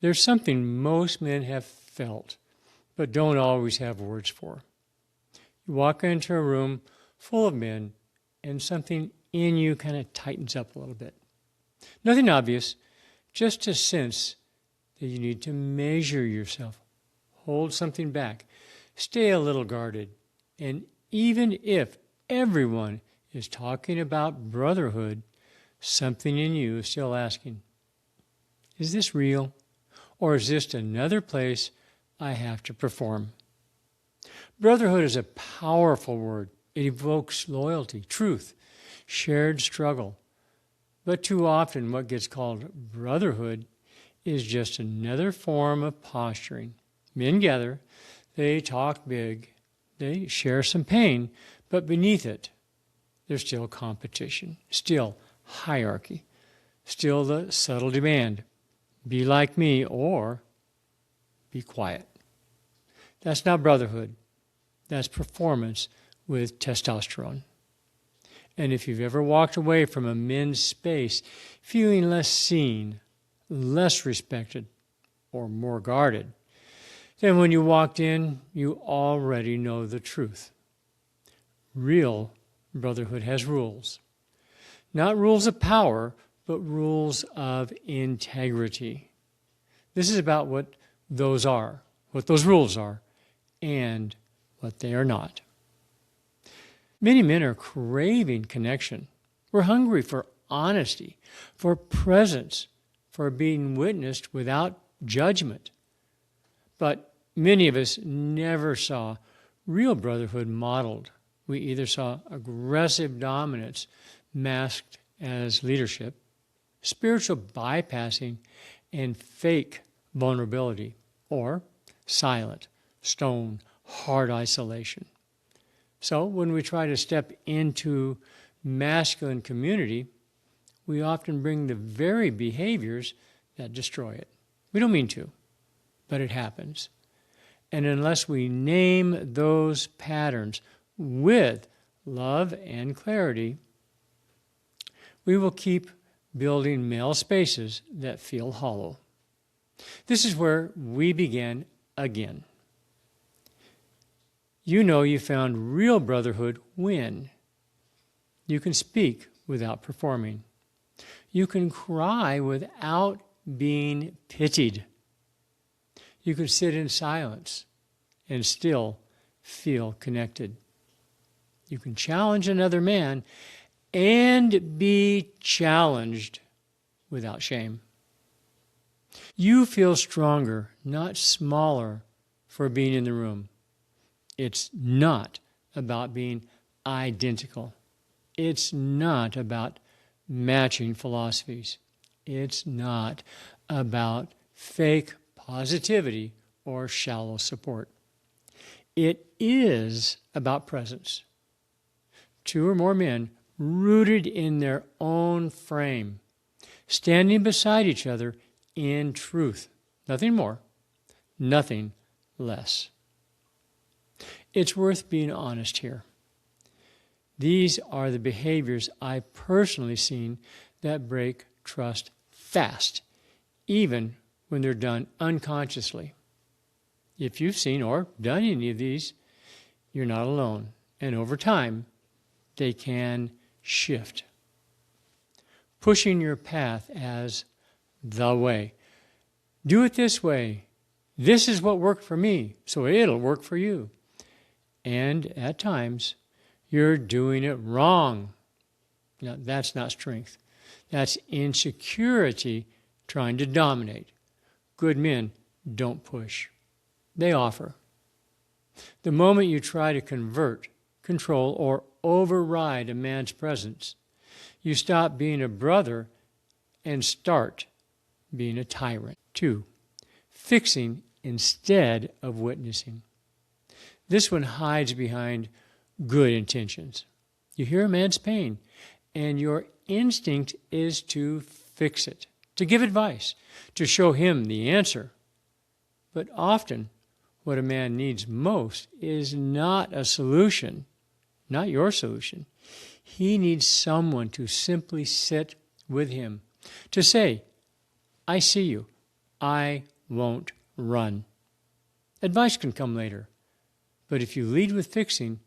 There's something most men have felt, but don't always have words for. You walk into a room full of men, and something in you kind of tightens up a little bit. Nothing obvious, just a sense that you need to measure yourself, hold something back, stay a little guarded. And even if everyone is talking about brotherhood, something in you is still asking, is this real? Or is this another place I have to perform? Brotherhood is a powerful word. It evokes loyalty, truth, shared struggle. But too often what gets called brotherhood is just another form of posturing. Men gather, they talk big, they share some pain, but beneath it, there's still competition, still hierarchy, still the subtle demand, be like me or be quiet. That's not brotherhood. That's performance with testosterone. And if you've ever walked away from a men's space feeling less seen, less respected, or more guarded, then when you walked in, you already know the truth. Real brotherhood has rules. Not rules of power, but rules of integrity. This is about what those are, what those rules are, and what they are not. Many men are craving connection. We're hungry for honesty, for presence, for being witnessed without judgment. But many of us never saw real brotherhood modeled. We either saw aggressive dominance masked as leadership, spiritual bypassing, and fake vulnerability, or silent, stone, hard isolation. So when we try to step into masculine community, we often bring the very behaviors that destroy it. We don't mean to, but it happens. And unless we name those patterns with love and clarity, we will keep building male spaces that feel hollow. This is where we begin again. You know you found real brotherhood when you can speak without performing. You can cry without being pitied. You can sit in silence and still feel connected. You can challenge another man and be challenged without shame. You feel stronger, not smaller, for being in the room. It's not about being identical. It's not about matching philosophies. It's not about fake positivity or shallow support. It is about presence. Two or more men rooted in their own frame, standing beside each other in truth. Nothing more, nothing less. It's worth being honest here. These are the behaviors I've personally seen that break trust fast, even when they're done unconsciously. If you've seen or done any of these, you're not alone. And over time, they can shift. Pushing your path as the way. Do it this way. This is what worked for me, so it'll work for you. And at times, you're doing it wrong. Now, that's not strength. That's insecurity trying to dominate. Good men don't push. They offer. The moment you try to convert, control, or override a man's presence, you stop being a brother and start being a tyrant. 2, fixing instead of witnessing. This one hides behind good intentions. You hear a man's pain, and your instinct is to fix it, to give advice, to show him the answer. But often, what a man needs most is not a solution, not your solution. He needs someone to simply sit with him, to say, I see you, I won't run. Advice can come later. But if you lead with fixing,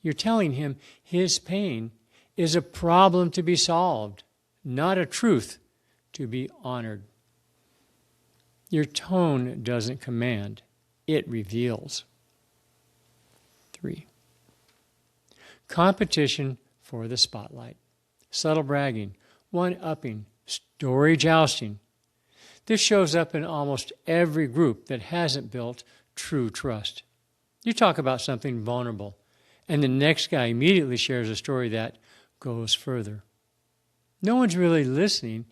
you're telling him his pain is a problem to be solved, not a truth to be honored. Your tone doesn't command, it reveals. 3. Competition for the spotlight. Subtle bragging, one-upping, story jousting. This shows up in almost every group that hasn't built true trust. You talk about something vulnerable, and the next guy immediately shares a story that goes further. No one's really listening.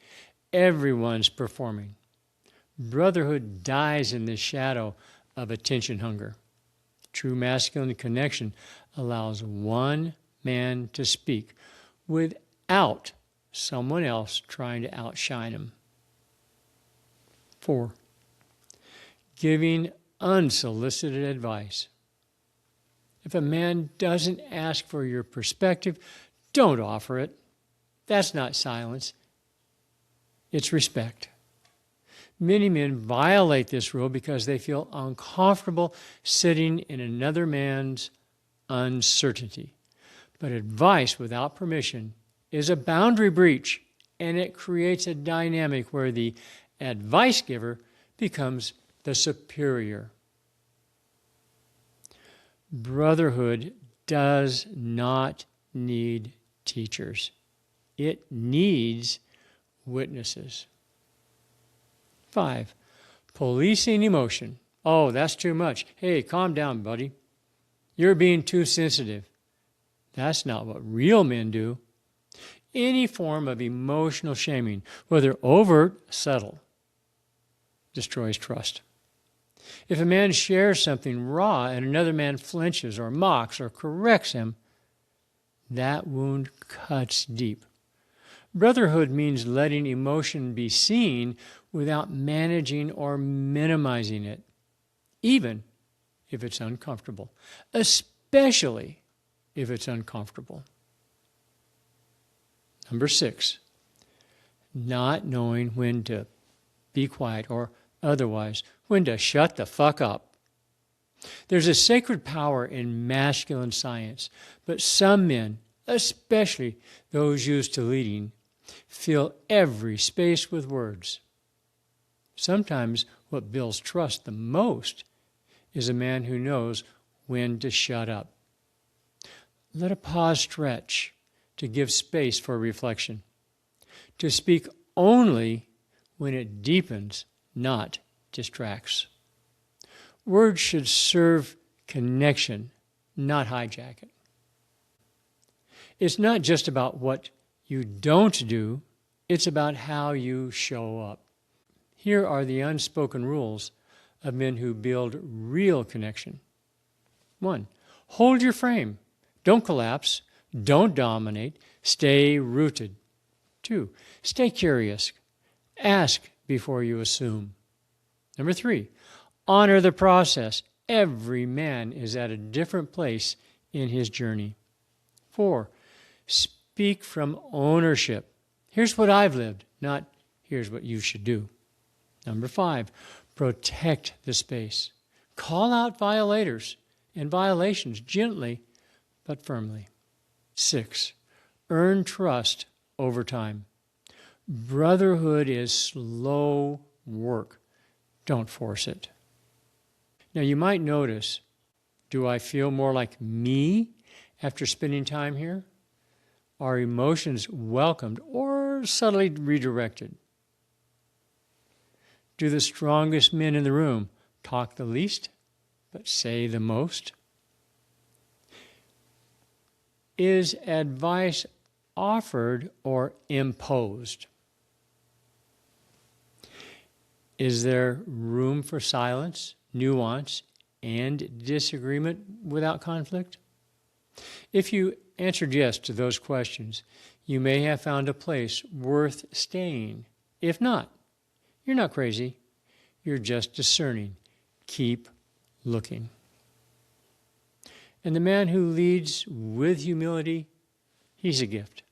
Everyone's performing. Brotherhood dies in the shadow of attention hunger. True masculine connection allows one man to speak without someone else trying to outshine him. 4. Giving unsolicited advice. If a man doesn't ask for your perspective, don't offer it. That's not silence. It's respect. Many men violate this rule because they feel uncomfortable sitting in another man's uncertainty. But advice without permission is a boundary breach, and it creates a dynamic where the advice giver becomes the superior. Brotherhood does not need teachers. It needs witnesses. 5. Policing emotion. Oh, that's too much. Hey, calm down, buddy. You're being too sensitive. That's not what real men do. Any form of emotional shaming, whether overt, subtle, destroys trust. If a man shares something raw and another man flinches or mocks or corrects him, that wound cuts deep. Brotherhood means letting emotion be seen without managing or minimizing it, even if it's uncomfortable, especially if it's uncomfortable. 6, not knowing when to be quiet or otherwise when to shut the fuck up. There's a sacred power in masculine science, but some men, especially those used to leading, fill every space with words. Sometimes what builds trust the most is a man who knows when to shut up. Let a pause stretch to give space for reflection. To speak only when it deepens, not distracts. Words should serve connection, not hijack it. It's not just about what you don't do, it's about how you show up. Here are the unspoken rules of men who build real connection. 1, hold your frame. Don't collapse. Don't dominate. Stay rooted. 2, stay curious. Ask before you assume. 3, honor the process. Every man is at a different place in his journey. 4, speak from ownership. Here's what I've lived, not here's what you should do. 5, protect the space. Call out violators and violations gently but firmly. 6, earn trust over time. Brotherhood is slow work. Don't force it. Now you might notice, do I feel more like me after spending time here? Are emotions welcomed or subtly redirected? Do the strongest men in the room talk the least but say the most? Is advice offered or imposed? Is there room for silence, nuance, and disagreement without conflict? If you answered yes to those questions, you may have found a place worth staying. If not, you're not crazy. You're just discerning. Keep looking. And the man who leads with humility, he's a gift.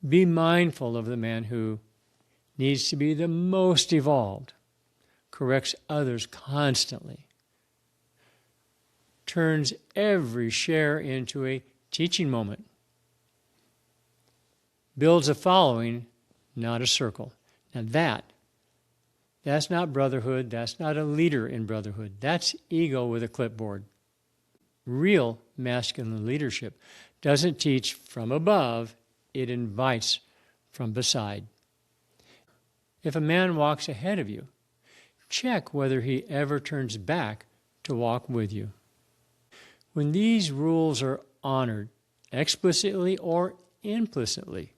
Be mindful of the man who needs to be the most evolved, corrects others constantly, turns every share into a teaching moment, builds a following, not a circle. Now that's not brotherhood. That's not a leader in brotherhood. That's ego with a clipboard. Real masculine leadership doesn't teach from above, it invites from beside. If a man walks ahead of you, check whether he ever turns back to walk with you. When these rules are honored, explicitly or implicitly,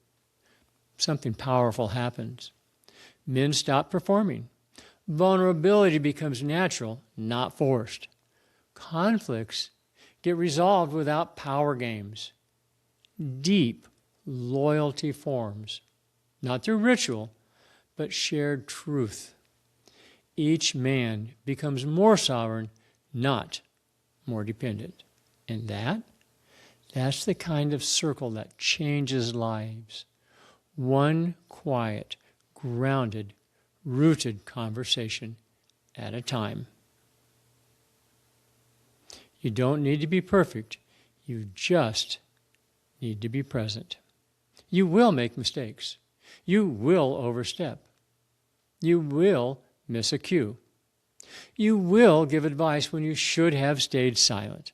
something powerful happens. Men stop performing. Vulnerability becomes natural, not forced. Conflicts get resolved without power games. Deep loyalty forms, not through ritual, but shared truth. Each man becomes more sovereign, not more dependent. And that's the kind of circle that changes lives. One quiet, grounded, rooted conversation at a time. You don't need to be perfect. You just need to be present. You will make mistakes. You will overstep. You will miss a cue. You will give advice when you should have stayed silent.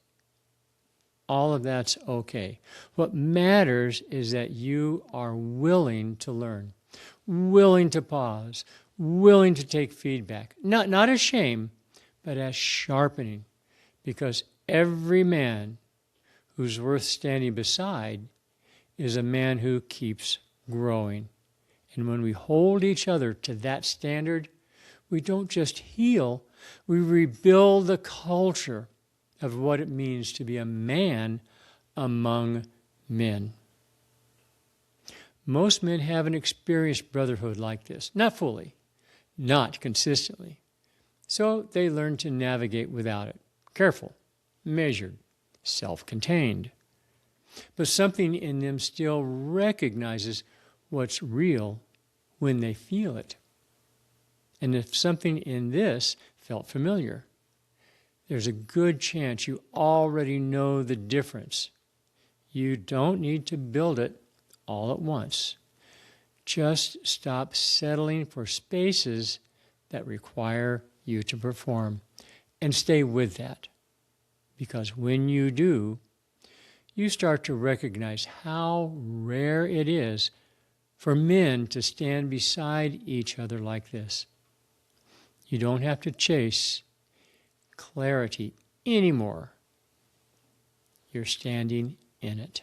All of that's okay. What matters is that you are willing to learn, willing to pause, willing to take feedback. Not as shame, but as sharpening. Because every man who's worth standing beside is a man who keeps growing. And when we hold each other to that standard, we don't just heal, we rebuild the culture of what it means to be a man among men. Most men haven't experienced brotherhood like this. Not fully, not consistently. So they learn to navigate without it. Careful, measured, self-contained. But something in them still recognizes what's real when they feel it. And if something in this felt familiar, there's a good chance you already know the difference. You don't need to build it all at once. Just stop settling for spaces that require you to perform and stay with that. Because when you do, you start to recognize how rare it is for men to stand beside each other like this. You don't have to chase clarity anymore. You're standing in it.